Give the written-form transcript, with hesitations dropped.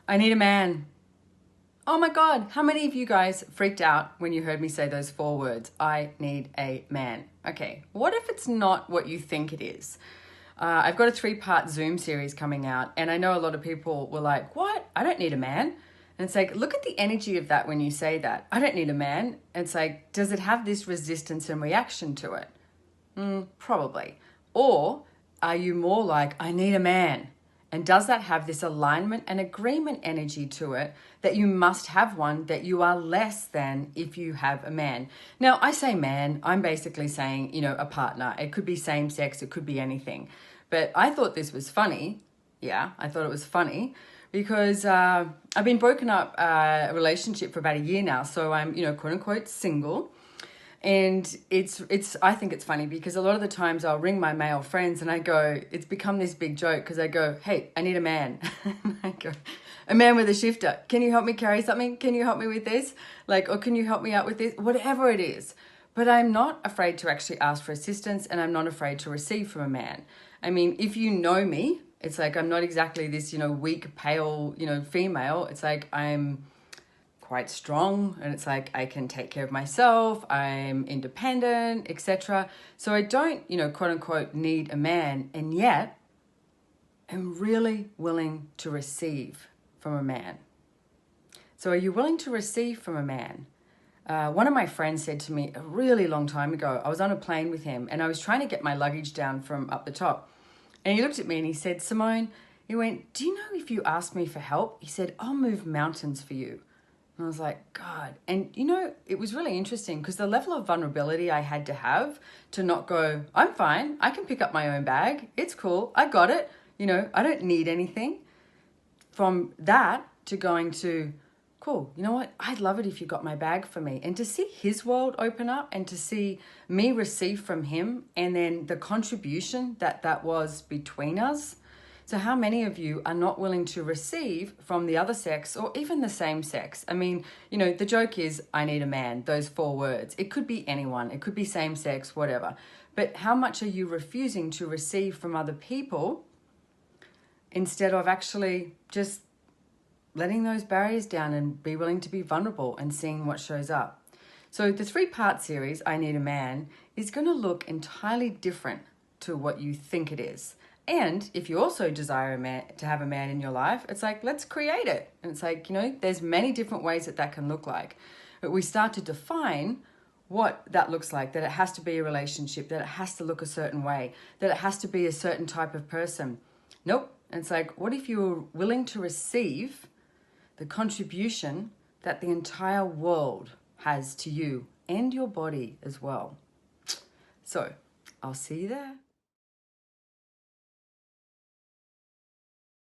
I need a man. Oh my God, how many of you guys freaked out when you heard me say those 4 words? I need a man. Okay, what if it's not what you think it is? I've got a 3-part Zoom series coming out, and I know a lot of people were like, what? I don't need a man. And it's like, look at the energy of that when you say that. I don't need a man. It's like, does it have this resistance and reaction to it? Probably. Or are you more like, I need a man? And does that have this alignment and agreement energy to it that you must have one, that you are less than if you have a man? Now, I say man, I'm basically saying, a partner. It could be same sex, it could be anything. But I thought this was funny. Yeah, I thought it was funny because I've been broken up a relationship for about a year now. So I'm, quote unquote single. And I think it's funny because a lot of the times I'll ring my male friends and I go, it's become this big joke because I go, hey, I need a man. I go, a man with a shifter. Can you help me carry something? Can you help me with this? Or can you help me out with this? Whatever it is. But I'm not afraid to actually ask for assistance, and I'm not afraid to receive from a man. I mean, if you know me, it's like I'm not exactly this, weak, pale, female. It's like I'm quite strong, and it's like I can take care of myself, I'm independent, etc. So I don't, quote unquote need a man, and yet I'm really willing to receive from a man. So are you willing to receive from a man? One of my friends said to me a really long time ago, I was on a plane with him and I was trying to get my luggage down from up the top, and he looked at me and he said, Simone, he went, do you know if you ask me for help, he said, I'll move mountains for you. And I was like, God. And it was really interesting because the level of vulnerability I had to have to not go, I'm fine, I can pick up my own bag, it's cool, I got it, I don't need anything. From that to going to, cool, you know what, I'd love it if you got my bag for me. And to see his world open up and to see me receive from him, and then the contribution that was between us. So how many of you are not willing to receive from the other sex or even the same sex? I mean, the joke is, I need a man, those 4 words. It could be anyone, it could be same sex, whatever. But how much are you refusing to receive from other people instead of actually just letting those barriers down and be willing to be vulnerable and seeing what shows up? So the 3-part series, I Need a Man, is going to look entirely different to what you think it is. And if you also desire a man, to have a man in your life, it's like, let's create it. And it's like, there's many different ways that can look like. But we start to define what that looks like, that it has to be a relationship, that it has to look a certain way, that it has to be a certain type of person. Nope. And it's like, what if you were willing to receive the contribution that the entire world has to you and your body as well? So I'll see you there.